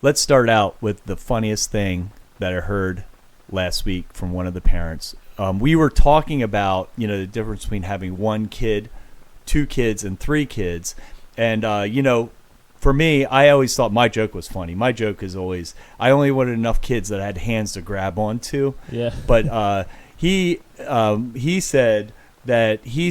let's start out with the funniest thing that I heard last week from one of the parents. We were talking about, the difference between having one kid, two kids, and three kids. And, for me, I always thought my joke was funny. My joke is always, I only wanted enough kids that I had hands to grab onto. Yeah. But he said that he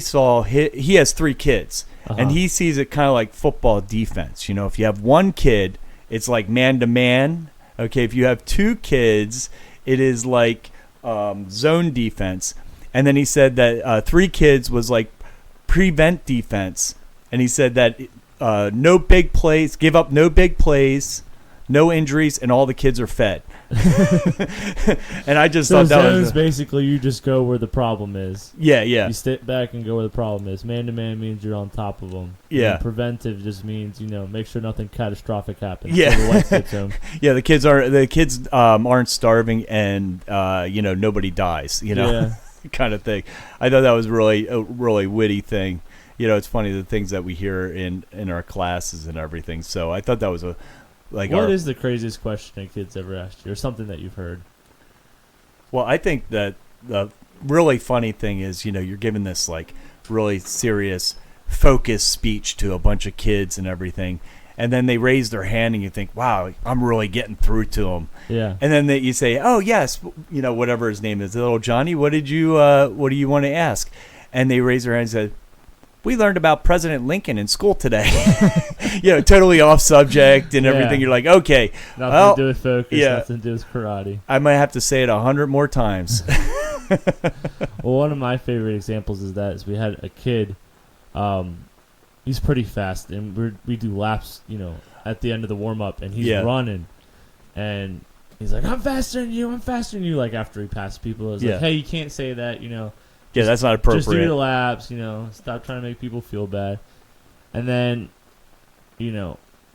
has three kids, and he sees it kind of like football defense. If you have one kid, it's like man-to-man. Okay, if you have two kids, it is like zone defense. And then he said that three kids was like prevent defense. And he said that no big plays, give up no big plays, no injuries, and all the kids are fed. And I just thought that was basically you just go where the problem is. Yeah. You step back and go where the problem is. Man-to-man means you're on top of them. Yeah. And preventive just means make sure nothing catastrophic happens. Yeah. So the wife gets home. Yeah. The kids aren't starving, and nobody dies. Yeah. Kind of thing. I thought that was a really witty thing. It's funny the things that we hear in our classes and everything. So I thought that was what is the craziest question a kid's ever asked you, or something that you've heard? Well, I think that the really funny thing is, you're giving this like really serious, focused speech to a bunch of kids and everything, and then they raise their hand, and you think, "Wow, I'm really getting through to them." Yeah. And then you say, "Oh yes, whatever his name is, little Johnny. What do you want to ask?" And they raise their hand and say, "We learned about President Lincoln in school today." Totally off subject and everything. You're like, okay. Nothing to do with focus, nothing to do with karate. I might have to say it 100 more times. Well, one of my favorite examples is we had a kid, he's pretty fast, and we do laps, at the end of the warm-up, and he's running, and he's like, I'm faster than you, like after he passed people. I was like, hey, you can't say that, Yeah, that's not appropriate. Just do your laps, stop trying to make people feel bad. And then,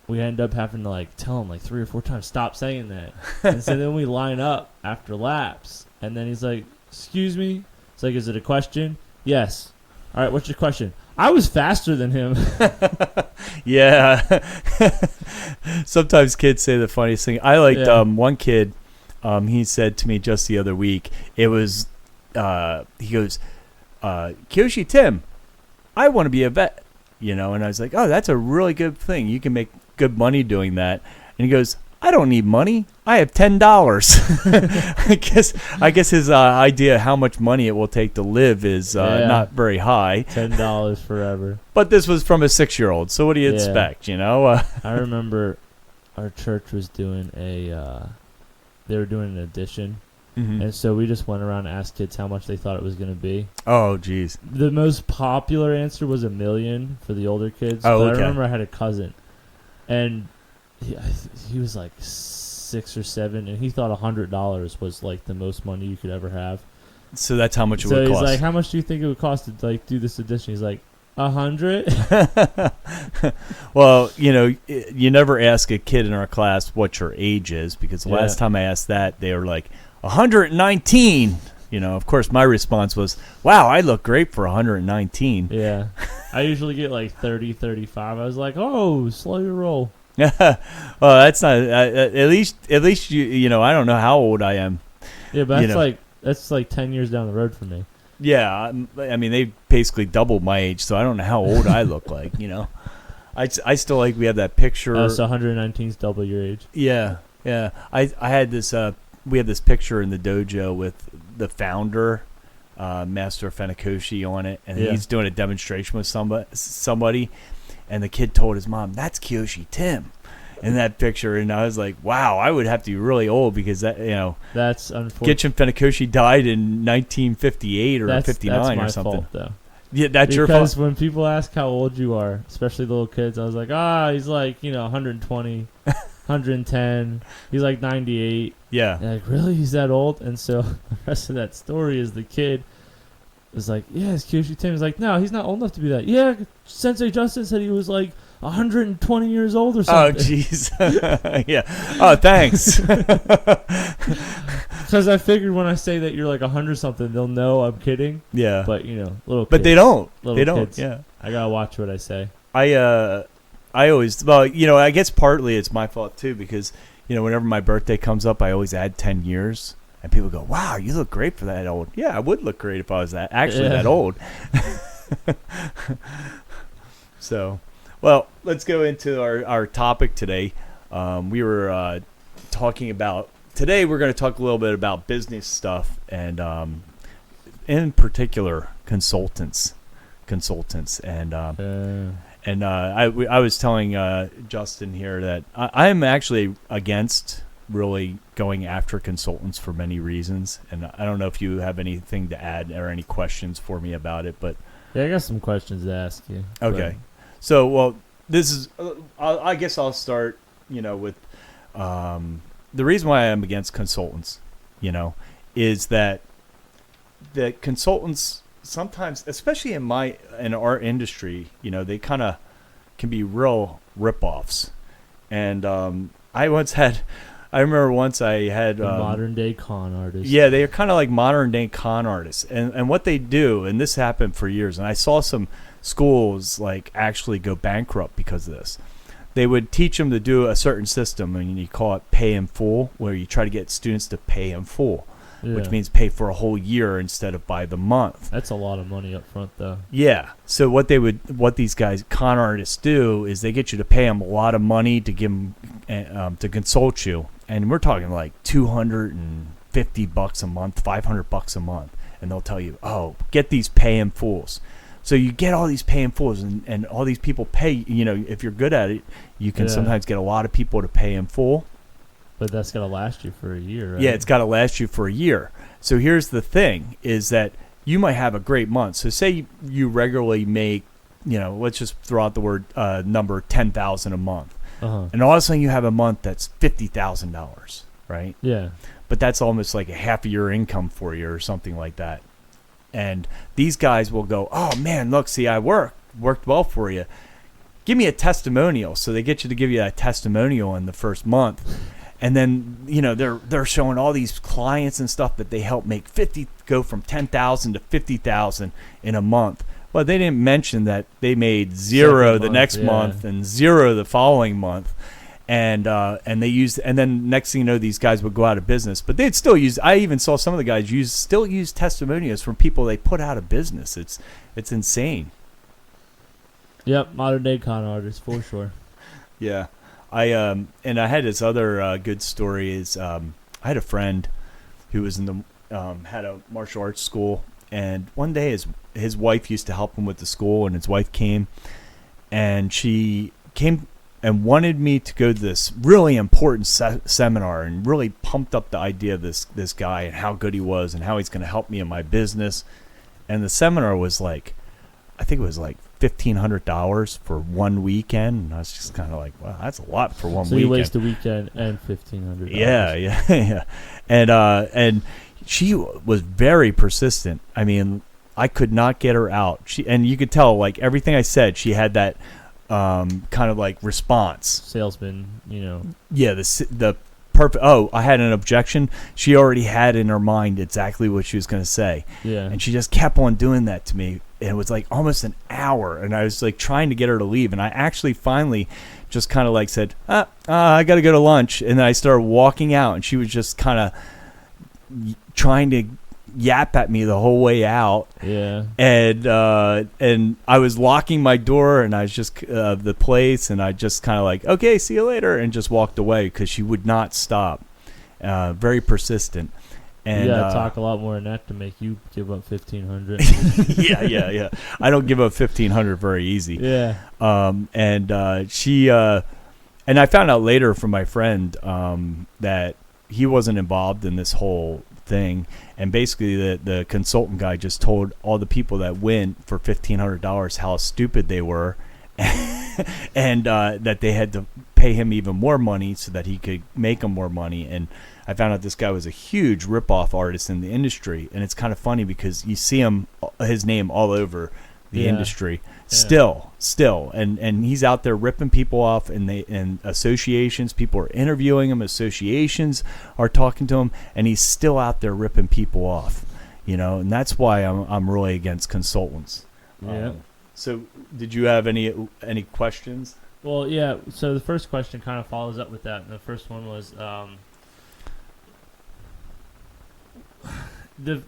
we end up having to tell him 3 or 4 times, stop saying that. And so then we line up after laps, and then he's like, excuse me? It's like, is it a question? Yes. All right, what's your question? I was faster than him. Yeah. Sometimes kids say the funniest thing. I liked one kid, he said to me just the other week, it was, he goes, Kyoshi Tim, I want to be a vet, and I was like, oh, that's a really good thing. You can make good money doing that. And he goes, I don't need money. I have $10. I guess his idea of how much money it will take to live is not very high. $10 forever. But this was from a 6-year-old. So what do you expect? I remember our church was doing they were doing an addition. Mm-hmm. And so we just went around and asked kids how much they thought it was going to be. Oh, geez. The most popular answer was $1 million for the older kids. Oh, but okay. I remember I had a cousin, and he was like 6 or 7, and he thought $100 was like the most money you could ever have. So that's how much it would cost. So he's like, how much do you think it would cost to do this addition? He's like, 100. Well, you never ask a kid in our class what your age is, because the last time I asked that, they were like, 119. Of course, my response was, wow, I look great for 119. Yeah. I usually get 30, 35. I was like, oh, slow your roll. Well, that's not, at least I don't know how old I am. Yeah, but that's 10 years down the road for me. Yeah. I mean, they basically doubled my age, so I don't know how old I look like, I still we have that picture. So 119 is double your age. Yeah. Yeah. I had this, we have this picture in the dojo with the founder, Master Fenikoshi, on it, and he's doing a demonstration with somebody, and the kid told his mom, "That's Kyoshi Tim," in that picture, and I was like, "Wow, I would have to be really old because that that's unfortunate." Gichin Fenikoshi died in 1958 or 59 or something. That's my fault, though. Yeah, that's your fault. Because when people ask how old you are, especially little kids, I was like, he's 120. 110. He's 98. Yeah. And really? He's that old? And so the rest of that story is the kid is like, yeah, it's Kyoshi Tim. He's like, no, he's not old enough to be that. Yeah, Sensei Justin said he was 120 years old or something. Oh, jeez. Yeah. Oh, thanks. Because I figured when I say that you're 100 something, they'll know I'm kidding. Yeah. But, little kids. But they don't. They don't. Kids, yeah. I got to watch what I say. I always, well, I guess partly it's my fault too, because whenever my birthday comes up, I always add 10 years. And people go, wow, you look great for that old. Yeah, I would look great if I was that old. So, well, let's go into our topic today. We were talking about, today we're going to talk a little bit about business stuff and in particular consultants. And I was telling Justin here that I'm actually against really going after consultants for many reasons, and I don't know if you have anything to add or any questions for me about it, but I got some questions to ask you. Okay, so well, this is I guess I'll start with the reason why I'm against consultants is that consultants sometimes, especially in our industry, they kind of can be real rip-offs. And I remember once I had modern day con artists. Yeah, they're kind of like modern day con artists, and what they do, and this happened for years, and I saw some schools like actually go bankrupt because of this. They would teach them to do a certain system, and you call it pay in full, where you try to get students to pay in full. Which means pay for a whole year instead of by the month. That's a lot of money up front, though. Yeah. So what these guys, con artists, do is they get you to pay them a lot of money to give them to consult you, and we're talking like $250 a month, $500 a month, and they'll tell you, oh, get these pay in fulls. So you get all these pay in fulls, and all these people pay. If you're good at it, you can sometimes get a lot of people to pay in full. But that's got to last you for a year, right? Yeah, it's got to last you for a year. So here's the thing, is that you might have a great month. So say you regularly make, let's just throw out the word number, $10,000 a month. Uh-huh. And all of a sudden you have a month that's $50,000, right? Yeah. But that's almost like a half of your income for you or something like that. And these guys will go, oh, man, look, see, I worked well for you. Give me a testimonial. So they get you to give you a testimonial in the first month. And then, they're showing all these clients and stuff that they help make go from 10,000 to 50,000 in a month. But they didn't mention that they made zero the next month and zero the following month. And then next thing you know, these guys would go out of business. But they'd still use, I even saw some of the guys still use testimonials from people they put out of business. It's insane. Yep, modern day con artists for sure. Yeah. I had this other good story is I had a friend who was in the had a martial arts school, and one day his wife used to help him with the school, and his wife came, and she came and wanted me to go to this really important seminar, and really pumped up the idea of this guy and how good he was and how he's going to help me in my business. And the seminar was like, I think it was like $1,500 for one weekend. And I was just kind of like, wow, that's a lot for one weekend. So you waste a weekend and $1,500. Yeah. And she was very persistent. I mean, I could not get her out. And you could tell, like, everything I said, she had that kind of like response. Salesman, Yeah, the perfect. Oh, I had an objection. She already had in her mind exactly what she was going to say. Yeah. And she just kept on doing that to me. And it was like almost an hour, and I was like trying to get her to leave, and I actually finally just kind of like said, I got to go to lunch, and then I started walking out, and she was just kind of trying to yap at me the whole way out. Yeah. And I was locking my door, and I was just the place, and I just kind of like, okay, see you later, and just walked away because she would not stop. Very persistent. And, you gotta talk a lot more than that to make you give up $1,500. Yeah. I don't give up $1,500 very easy. Yeah. She and I found out later from my friend that he wasn't involved in this whole thing, and basically the consultant guy just told all the people that went for $1,500 how stupid they were, and that they had to pay him even more money so that he could make them more money. And I found out this guy was a huge rip-off artist in the industry, and it's kind of funny because you see his name all over the industry still, and he's out there ripping people off, and associations, people are interviewing him, associations are talking to him, and he's still out there ripping people off, and that's why I'm really against consultants. Yeah. So did you have any questions Well, yeah. So the first question kind of follows up with that. And the first one was the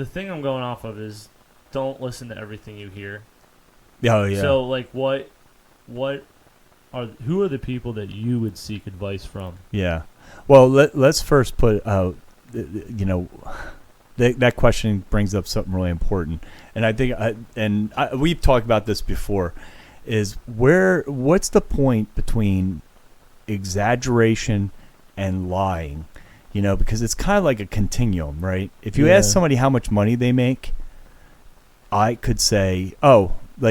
thing I'm going off of is don't listen to everything you hear. Oh yeah. So like, who are the people that you would seek advice from? Yeah. Well, let's first put out, that question brings up something really important, and I think we've talked about this before. Is what's the point between exaggeration and lying? Because it's kind of like a continuum, right? If you ask somebody how much money they make, I could say,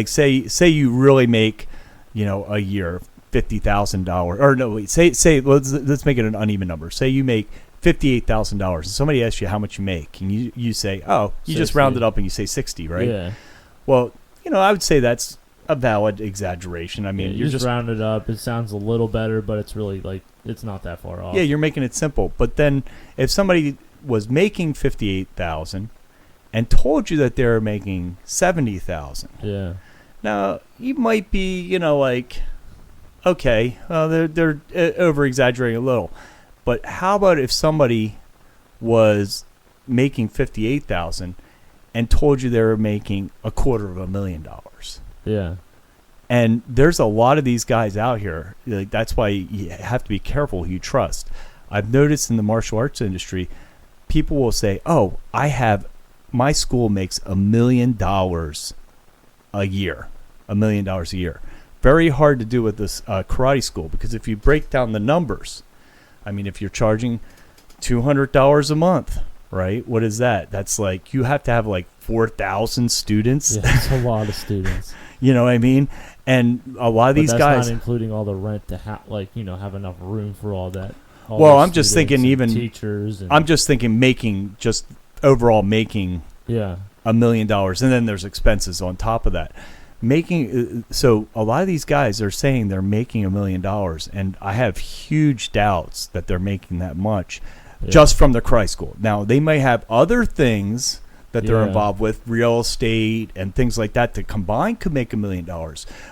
say you really make, a year $50,000, or no, wait, say let's make it an uneven number. Say you make $58,000, and somebody asks you how much you make, and you say, oh, you 60. just round it up and you say 60, right? Yeah. Well, I would say that's a valid exaggeration. I mean, you just round it up. It sounds a little better, but it's really it's not that far off. Yeah, you're making it simple. But then if somebody was making 58,000 and told you that they're making 70,000, yeah. Now you might be, okay, they're over exaggerating a little. But how about if somebody was making 58,000 and told you they were making $250,000? Yeah. And there's a lot of these guys out here. That's why you have to be careful who you trust. I've noticed in the martial arts industry, people will say, oh, my school makes $1 million a year. $1 million a year. Very hard to do with this karate school, because if you break down the numbers, I mean, if you're charging $200 a month, right? What is that? That's like, you have to have 4,000 students. Yeah, that's a lot of students. You know what I mean? And a lot of these guys, that's not including all the rent to have enough room for all that. Well, I'm just thinking even teachers. I'm just thinking just overall making $1 million, and then there's expenses on top of that. So a lot of these guys are saying they're making $1 million, and I have huge doubts that they're making that much just from the karate school. Now they may have other things that they're involved with, real estate and things like that, that combined could make $1 million.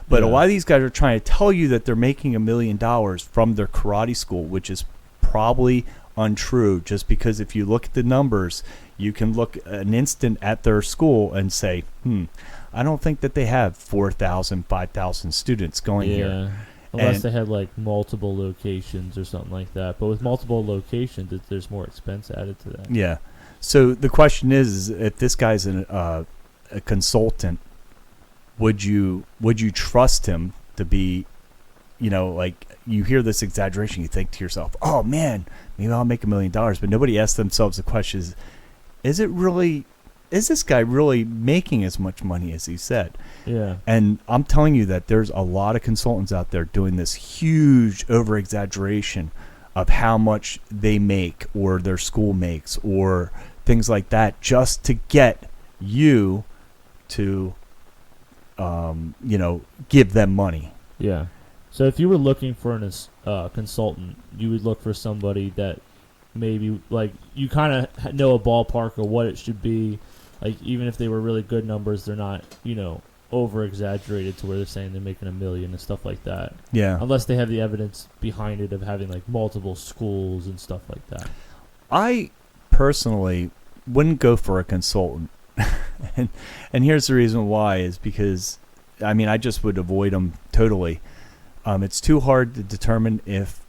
But a lot of these guys are trying to tell you that they're making $1 million from their karate school, which is probably untrue, just because if you look at the numbers, you can look an instant at their school and say, I don't think that they have 4,000, 5,000 students going here. Unless they had multiple locations or something like that. But with multiple locations, there's more expense added to that. Yeah. So the question is if this guy's a consultant, would you trust him to be, you hear this exaggeration, you think to yourself, oh man, maybe I'll make $1 million. But nobody asks themselves the question, is this guy really making as much money as he said? Yeah. And I'm telling you that there's a lot of consultants out there doing this huge over exaggeration of how much they make or their school makes or things like that, just to get you to, give them money. Yeah. So if you were looking for a consultant, you would look for somebody that maybe you kind of know a ballpark of what it should be. Even if they were really good numbers, they're not, over exaggerated to where they're saying they're making $1 million and stuff like that. Yeah. Unless they have the evidence behind it of having multiple schools and stuff like that. I personally wouldn't go for a consultant. and here's the reason why, is because, I just would avoid them totally. It's too hard to determine if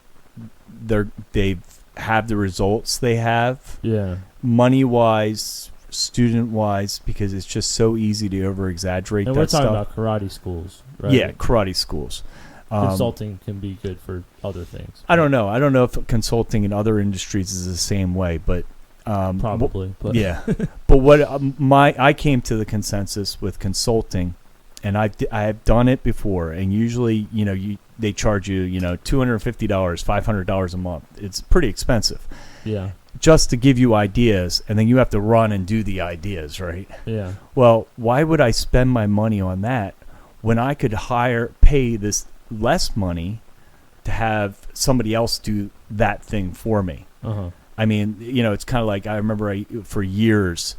they have the results they have. Yeah. Money-wise, student-wise, because it's just so easy to over-exaggerate that stuff. And we're talking about karate schools, right? Yeah, karate schools. Consulting can be good for other things. I don't know. I don't know if consulting in other industries is the same way, but probably. But yeah. But what I came to the consensus with consulting, and I have done it before, and usually they charge you $250, $500 a month. It's pretty expensive. Yeah. Just to give you ideas, and then you have to run and do the ideas, right? Yeah. Well, why would I spend my money on that when I could pay this less money to have somebody else do that thing for me? Uh-huh. It's kind of like, I remember for years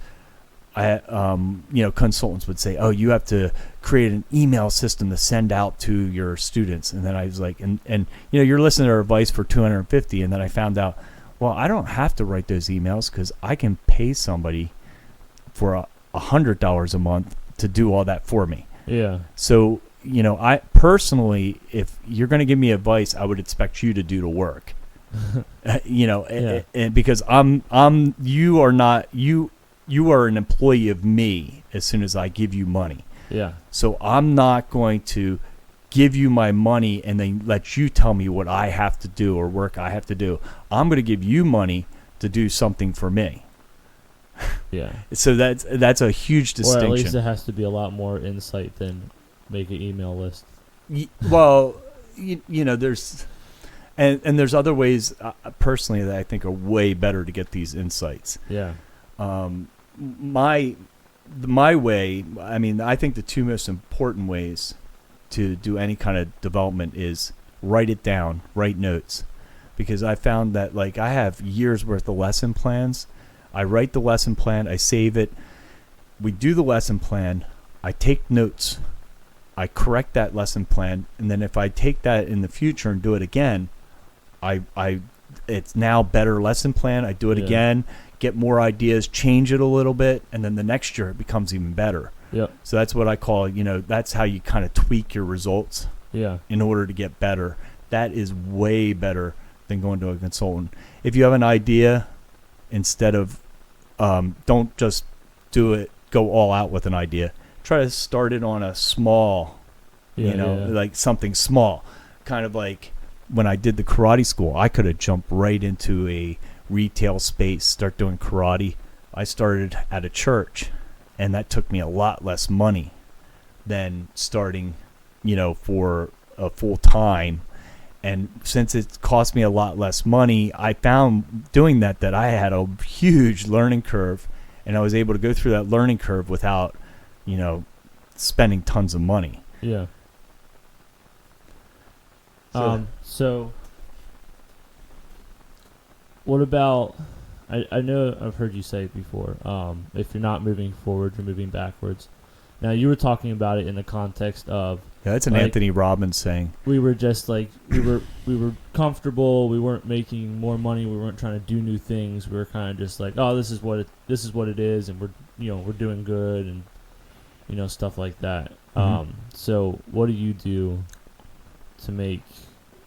consultants would say, oh, you have to create an email system to send out to your students. And then I was like, and you're listening to our advice for $250. And then I found out, well, I don't have to write those emails because I can pay somebody for $100 a month to do all that for me. Yeah. So, I personally, if you're going to give me advice, I would expect you to do the work. And because you are an employee of me as soon as I give you money. Yeah. So I'm not going to give you my money and then let you tell me what I have to do or work I have to do. I'm going to give you money to do something for me. Yeah. So that's a huge distinction. Or at least it has to be a lot more insight than make an email list. Well, there's and there's other ways personally that I think are way better to get these insights. Yeah. My way, I think the two most important ways to do any kind of development is write it down, write notes. Because I found that I have years worth of lesson plans. I write the lesson plan, I save it. We do the lesson plan, I take notes, I correct that lesson plan, and then if I take that in the future and do it again, it's now better lesson plan. I do it again, get more ideas, change it a little bit, and then the next year it becomes even better. Yep. So that's what I call, that's how you kind of tweak your results. Yeah. In order to get better. That is way better than going to a consultant. If you have an idea, instead of don't just do it, go all out with an idea. Try to start it on a small, like something small. Kind of like when I did the karate school, I could have jumped right into a retail space, start doing karate. I started at a church, and that took me a lot less money than starting, for a full time. And since it cost me a lot less money, I found doing that I had a huge learning curve, and I was able to go through that learning curve without, spending tons of money. Yeah. So what about, I know I've heard you say it before, if you're not moving forward, you're moving backwards. Now, you were talking about it in the context of... Yeah, that's an Anthony Robbins saying. We were just we were comfortable, we weren't making more money, we weren't trying to do new things, we were kind of just oh, this is what it is, and we're doing good, and stuff like that. Mm-hmm. So what do you do to make,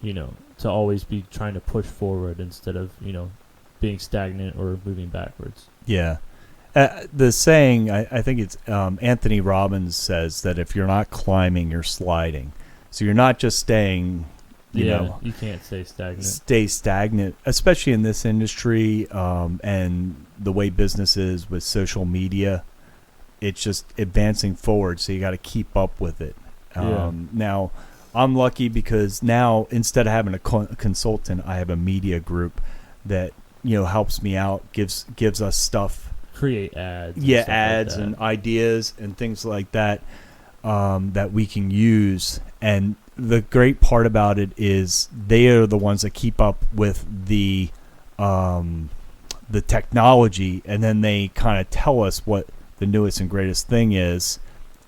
to always be trying to push forward instead of, being stagnant or moving backwards? Yeah. The saying, I think it's Anthony Robbins says that if you're not climbing, you're sliding. So you're not just staying, you can't stay stagnant, especially in this industry and the way business is with social media. It's just advancing forward, so you got to keep up with it. Now, I'm lucky because now instead of having a consultant, I have a media group that helps me out, gives us stuff. Create ads. Yeah, ads and ideas and things like that that we can use. And the great part about it is they are the ones that keep up with the technology, and then they kind of tell us what the newest and greatest thing is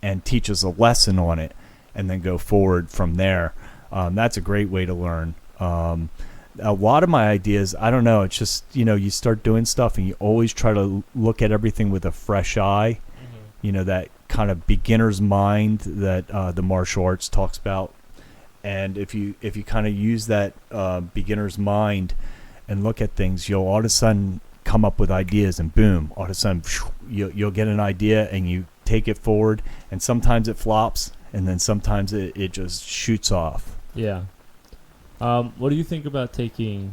and teach us a lesson on it, and then go forward from there. That's a great way to learn. A lot of my ideas, I don't know, it's just, you start doing stuff and you always try to look at everything with a fresh eye, that kind of beginner's mind that the martial arts talks about. And if you kind of use that beginner's mind and look at things, you'll all of a sudden come up with ideas, and boom, all of a sudden you'll get an idea and you take it forward, and sometimes it flops, and then sometimes it just shoots off. Yeah. What do you think about taking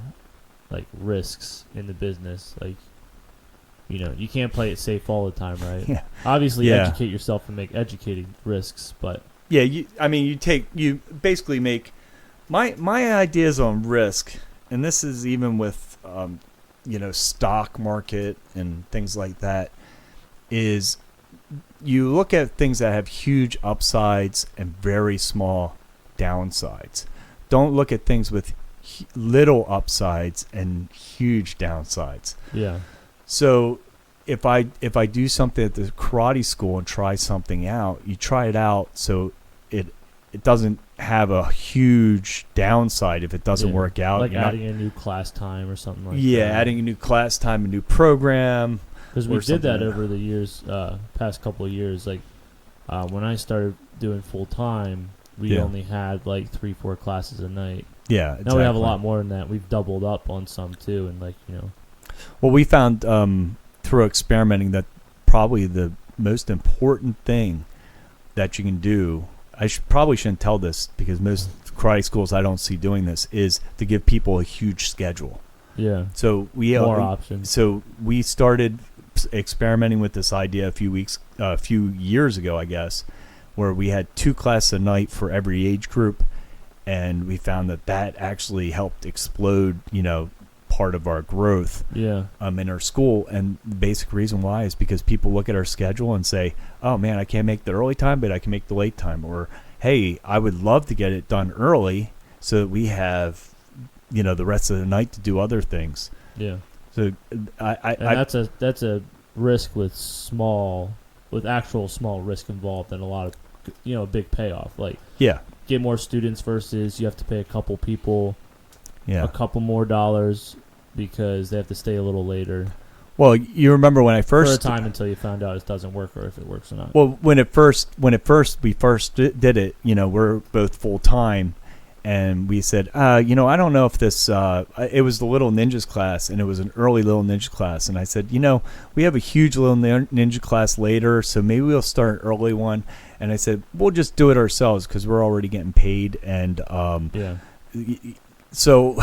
risks in the business? You can't play it safe all the time, right? Yeah. Obviously, educate yourself and make educated risks, but yeah, you basically make my ideas on risk, and this is even with stock market and things like that, is you look at things that have huge upsides and very small downsides. Don't look at things with little upsides and huge downsides. Yeah. So if I do something at the karate school and try something out, you try it out so it doesn't have a huge downside if it doesn't work out. Like adding a new class time or something like that. Yeah, adding a new class time, a new program. Because we did that over the years, past couple of years. Like when I started doing full time, we only had like 3-4 classes a night. Yeah, exactly. Now we have a lot more than that. We've doubled up on some too, and like, you know. Well, we found through experimenting that probably the most important thing that you can do, probably shouldn't tell this because most karate schools I don't see doing this, is to give people a huge schedule. Yeah. So more options. So we started experimenting with this idea a few years ago, I guess, where we had 2 classes a night for every age group, and we found that actually helped explode, part of our growth in our school. And the basic reason why is because people look at our schedule and say, oh man, I can't make the early time, but I can make the late time. Or, hey, I would love to get it done early so that we have, the rest of the night to do other things. Yeah. So that's a risk with actual small risk involved and a lot of, big payoff. Like, get more students versus you have to pay a couple people a couple more dollars because they have to stay a little later. Well, you remember when I first... For a time until you found out it doesn't work or if it works or not. Well, when we first did it, we're both full-time, and we said, I don't know if this... it was the Little Ninjas class, and it was an early Little Ninja class, and I said, we have a huge Little Ninja class later, so maybe we'll start an early one. And I said, we'll just do it ourselves because we're already getting paid, and... So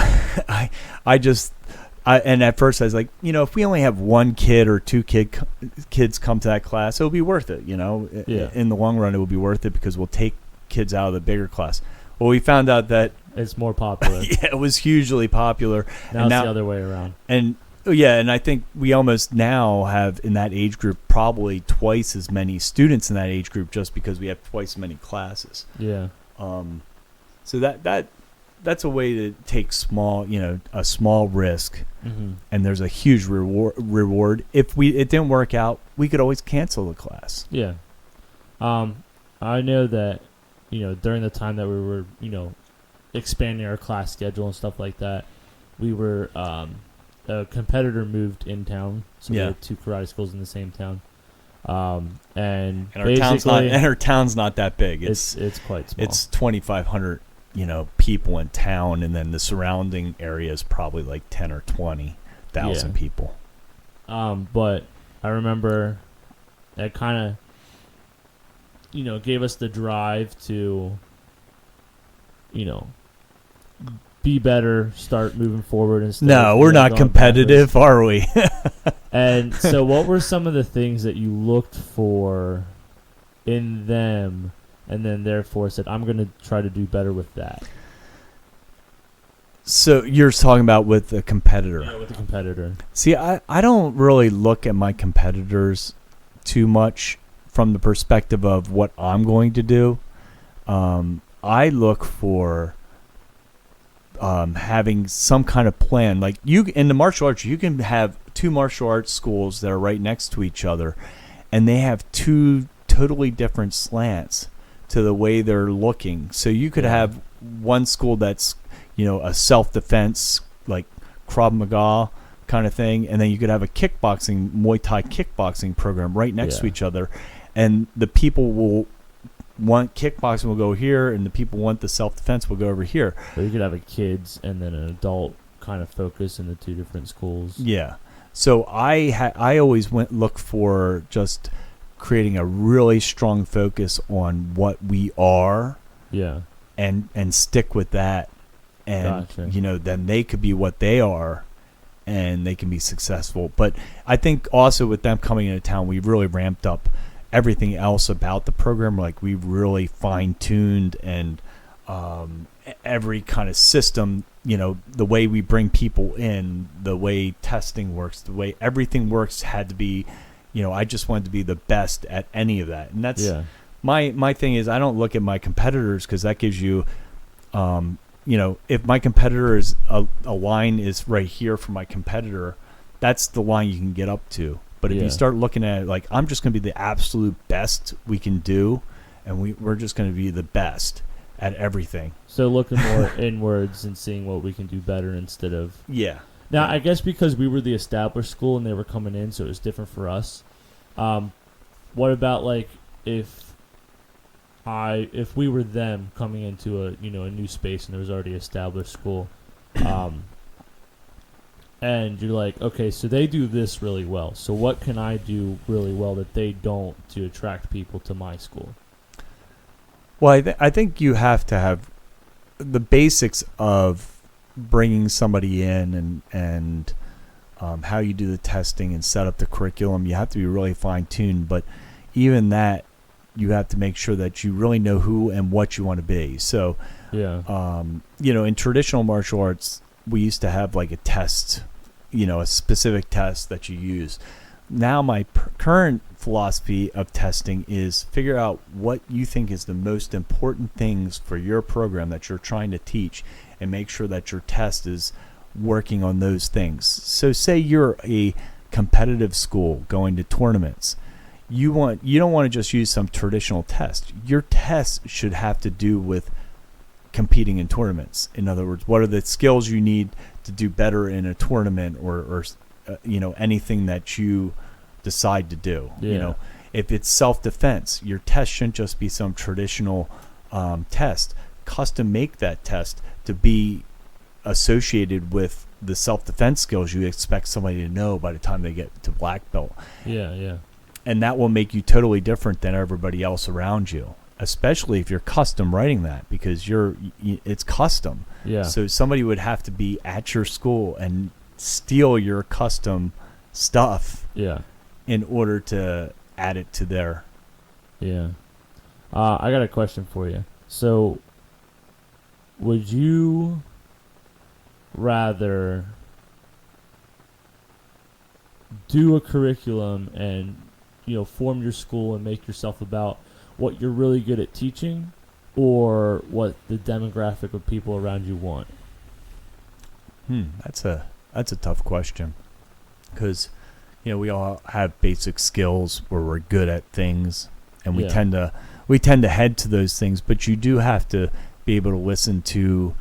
and at first I was like, if we only have 1 kid or 2 kids come to that class, it'll be worth it. In the long run, it will be worth it because we'll take kids out of the bigger class. Well, we found out that it's more popular. It was hugely popular. Now it's the other way around. And and I think we almost now have in that age group probably twice as many students in that age group just because we have twice as many classes. Yeah. So that's a way to take a small risk, and there's a huge reward. If it didn't work out, we could always cancel the class. Yeah. I know that, during the time that we were, expanding our class schedule and stuff like that, we were, a competitor moved in town, so we had 2 karate schools in the same town. And our town's not that big. It's quite small. It's 2,500 people in town, and then the surrounding area is probably like 10 or 20,000 people. But I remember that kind of, gave us the drive to, be better, start moving forward instead. No, we're not competitive, are we? And so what were some of the things that you looked for in them and then therefore said, I'm going to try to do better with that? So you're talking about with the competitor. Yeah, with the competitor. See, I don't really look at my competitors too much from the perspective of what I'm going to do. I look for having some kind of plan. Like in the martial arts, you can have 2 martial arts schools that are right next to each other, and they have 2 totally different slants to the way they're looking. So you could have one school that's, a self-defense, like Krav Maga kind of thing, and then you could have a kickboxing, Muay Thai kickboxing program right next to each other, and the people will want kickboxing will go here, and the people want the self-defense will go over here. So you could have a kids and then an adult kind of focus in the 2 different schools. Yeah. So I always look for just creating a really strong focus on what we are. Yeah. And stick with that. And, gotcha. Then they could be what they are, and they can be successful. But I think also with them coming into town, we really ramped up everything else about the program. Like we really fine-tuned and every kind of system, the way we bring people in, the way testing works, the way everything works had to be, I just wanted to be the best at any of that. And that's my thing is I don't look at my competitors because that gives you, if my competitor is a line is right here for my competitor, that's the line you can get up to. But if Yeah. you start looking at it like, I'm just going to be the absolute best we can do, and we're just going to be the best at everything. So looking more inwards and seeing what we can do better instead of... Yeah. Now, I guess because we were the established school and they were coming in, so it was different for us. What about, like, if we were them coming into a new space and there was already established school, and you're like, okay, so they do this really well. So what can I do really well that they don't to attract people to my school? Well, I think you have to have the basics of bringing somebody in and how you do the testing and set up the curriculum. You have to be really fine-tuned, but even that, you have to make sure that you really know who and what you want to be. So, yeah, in traditional martial arts, we used to have like a test, a specific test that you use. Now my current philosophy of testing is figure out what you think is the most important things for your program that you're trying to teach, and make sure that your test is working on those things. So say you're a competitive school going to tournaments. You don't want to just use some traditional test. Your test should have to do with competing in tournaments. In other words, what are the skills you need to do better in a tournament or anything that you decide to do. Yeah. If it's self-defense, your test shouldn't just be some traditional test. Custom make that test to be associated with the self-defense skills you expect somebody to know by the time they get to black belt. Yeah. And that will make you totally different than everybody else around you, especially if you're custom writing that, because it's custom. Yeah. So somebody would have to be at your school and steal your custom stuff in order to add it to their... Yeah. I got a question for you. So, would you rather do a curriculum and form your school and make yourself about what you're really good at teaching, or what the demographic of people around you want? That's a tough question, because we all have basic skills where we're good at things, and we tend to head to those things. But you do have to be able to listen to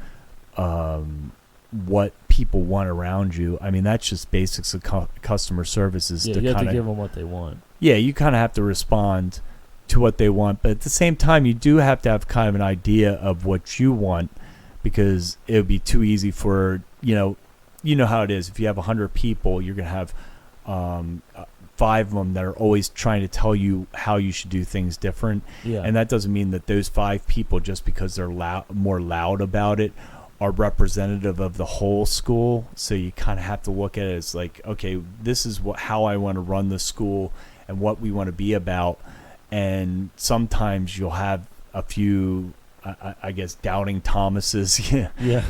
what people want around you. I mean, that's just basics of customer services. Yeah, you have to give them what they want. Yeah, you kind of have to respond to what they want, but at the same time, you do have to have kind of an idea of what you want, because it would be too easy for how it is. If you have 100 people, you're gonna have 5 of them that are always trying to tell you how you should do things different. Yeah. And that doesn't mean that those 5 people, just because they're more loud about it, are representative of the whole school. So you kind of have to look at it as like, okay, this is how I want to run the school and what we want to be about. And sometimes you'll have a few, I guess, doubting Thomases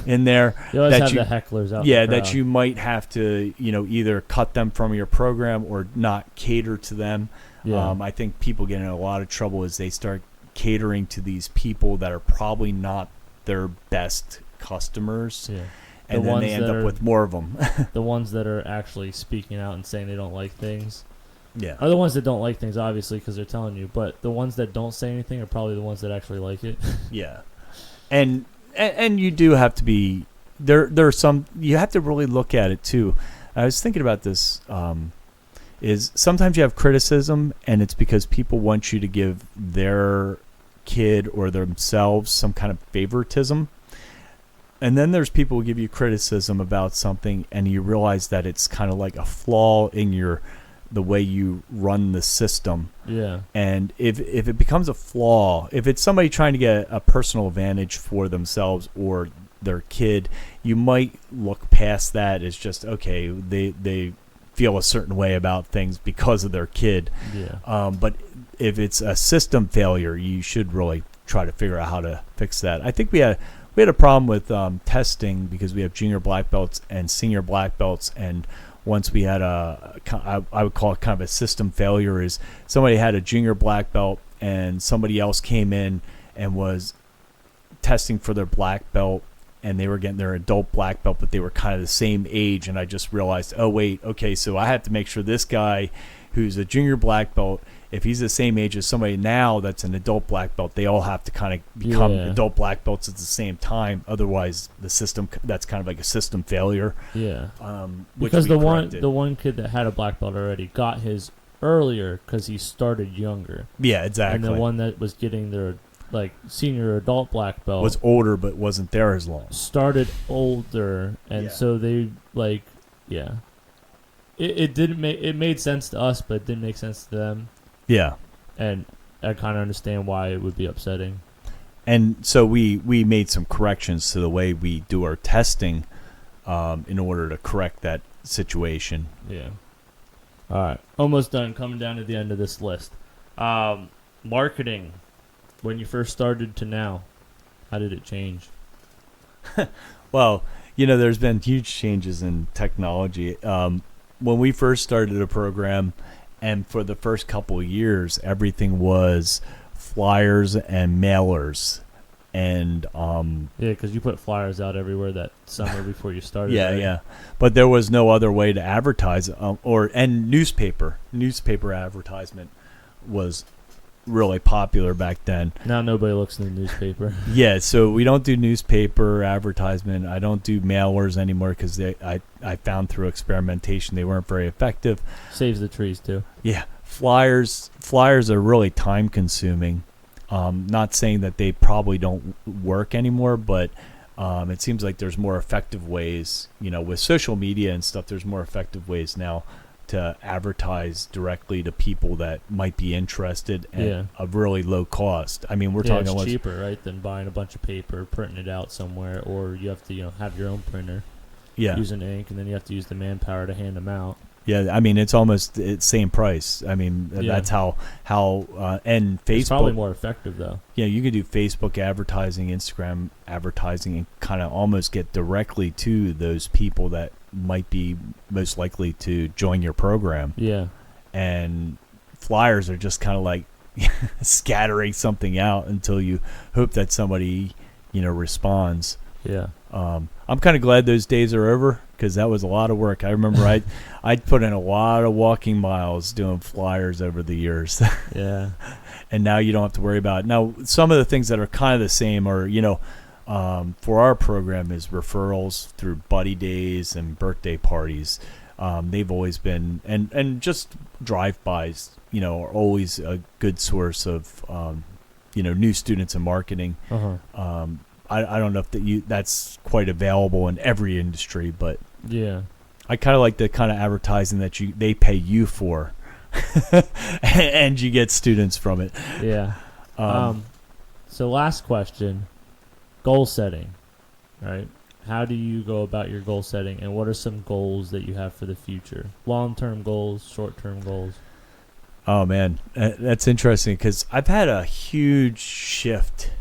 in there. You always have the hecklers out. Yeah, that you might have to, either cut them from your program or not cater to them. Yeah. I think people get in a lot of trouble as they start catering to these people that are probably not their best customers. Yeah. And then they end up with more of them. The ones that are actually speaking out and saying they don't like things. Yeah. Are the ones that don't like things, obviously, because they're telling you. But the ones that don't say anything are probably the ones that actually like it. Yeah. And you do have to be there are some, you have to really look at it too. I was thinking about this, is sometimes you have criticism, and it's because people want you to give their kid or themselves some kind of favoritism. And then there's people who give you criticism about something, and you realize that it's kind of like a flaw in the way you run the system. Yeah. And if it becomes a flaw, if it's somebody trying to get a personal advantage for themselves or their kid, you might look past that as just, okay, they feel a certain way about things because of their kid. Yeah. But if it's a system failure, you should really try to figure out how to fix that. I think we had a problem with testing, because we have junior black belts and senior black belts, and once we had I would call it kind of a system failure, is somebody had a junior black belt and somebody else came in and was testing for their black belt, and they were getting their adult black belt, but they were kind of the same age. And I just realized, oh wait, okay, so I have to make sure this guy who's a junior black belt, if he's the same age as somebody now that's an adult black belt, they all have to kind of become adult black belts at the same time. Otherwise, the system, that's kind of like a system failure. Yeah. Because the one kid that had a black belt already got his earlier because he started younger. Yeah, exactly. And the one that was getting their like senior adult black belt was older but wasn't there as long. Started older, and so they like It didn't make it made sense to us, but it didn't make sense to them. Yeah. And I kind of understand why it would be upsetting. And so we made some corrections to the way we do our testing in order to correct that situation. Yeah. All right. Almost done. Coming down to the end of this list. Marketing. When you first started to now, how did it change? Well, there's been huge changes in technology. When we first started the program, and for the first couple of years, everything was flyers and mailers. And because you put flyers out everywhere that summer before you started. Yeah. But there was no other way to advertise, and newspaper advertisement was really popular back then. Now nobody looks in the newspaper. Yeah, so we don't do newspaper advertisement. I don't do mailers anymore because I found through experimentation they weren't very effective. Saves the trees too. Yeah, flyers are really time consuming. Not saying that they probably don't work anymore, but it seems like there's more effective ways. With social media and stuff, there's more effective ways now to advertise directly to people that might be interested at a really low cost. I mean, we're talking it's cheaper, right, than buying a bunch of paper, printing it out somewhere, or you have to, have your own printer. Yeah. Using ink, and then you have to use the manpower to hand them out. Yeah, I mean, it's almost the same price. I mean, that's how and Facebook. It's probably more effective, though. Yeah, you can do Facebook advertising, Instagram advertising, and kind of almost get directly to those people that might be most likely to join your program. Yeah. And flyers are just kind of like scattering something out until you hope that somebody, responds. Yeah. I'm kind of glad those days are over because that was a lot of work. I remember I'd put in a lot of walking miles doing flyers over the years. Yeah. And now you don't have to worry about it. Now, some of the things that are kind of the same are, for our program is referrals through buddy days and birthday parties. They've always been, and just drive-bys, are always a good source of, new students in marketing. Uh-huh. I don't know if that's quite available in every industry, but yeah, I kind of like the kind of advertising that they pay you for, and you get students from it. Yeah. So last question, goal setting, right? How do you go about your goal setting, and what are some goals that you have for the future? Long-term goals, short-term goals. Oh man, that's interesting because I've had a huge shift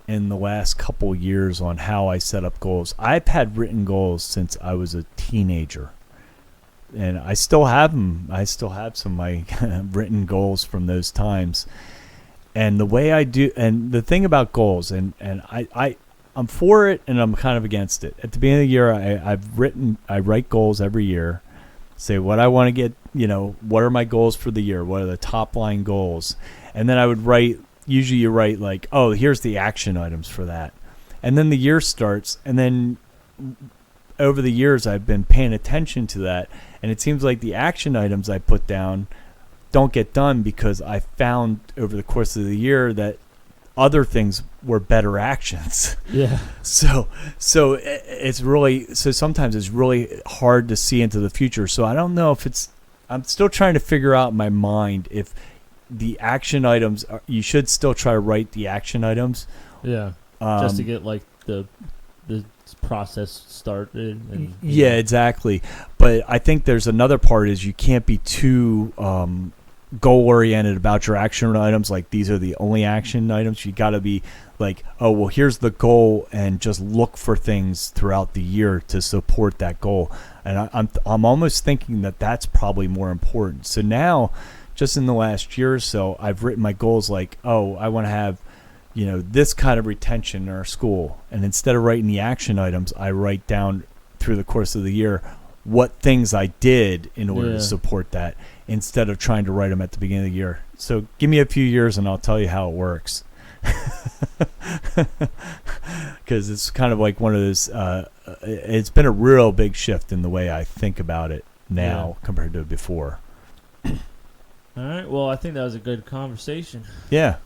in the last couple years on how I set up goals. I've had written goals since I was a teenager, and I still have them. I still have some of my written goals from those times. And the way I do, and the thing about goals, and I'm for it and I'm kind of against it. At the beginning of the year, I write goals every year, say what I want to get, what are my goals for the year? What are the top line goals? And then I would write, usually you write like, oh, here's the action items for that. And then the year starts, and then over the years I've been paying attention to that, and it seems like the action items I put down don't get done because I found over the course of the year that other things were better actions. Yeah. So it's really, sometimes it's really hard to see into the future. So I don't know if I'm still trying to figure out in my mind if the action items you should still try to write the action items. Yeah. Just to get like the process started. And, yeah, exactly. But I think there's another part is you can't be too goal oriented about your action items. Like these are the only action items. You got to be like, oh, well, here's the goal, and just look for things throughout the year to support that goal. And I'm almost thinking that that's probably more important. So now, just in the last year or so, I've written my goals like, oh, I want to have, this kind of retention in our school. And instead of writing the action items, I write down through the course of the year, what things I did in order Yeah. to support that, instead of trying to write them at the beginning of the year. So give me a few years and I'll tell you how it works. Because it's kind of like one of those, it's been a real big shift in the way I think about it now compared to before. All right. Well, I think that was a good conversation. Yeah.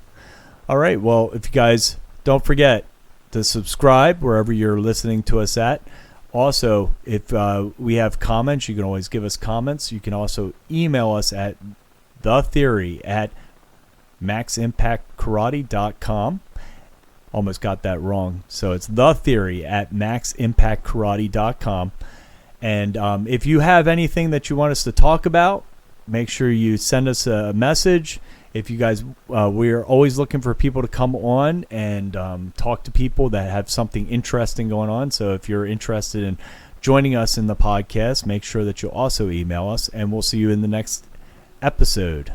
All right. Well, if you guys don't forget to subscribe wherever you're listening to us at. Also, if we have comments, you can always give us comments. You can also email us at thetheory@maximpactkarate.com. Almost got that wrong. So it's thetheory@maximpactkarate.com. And if you have anything that you want us to talk about, make sure you send us a message. If you guys, we are always looking for people to come on and talk to people that have something interesting going on. So if you're interested in joining us in the podcast, make sure that you also email us, and we'll see you in the next episode.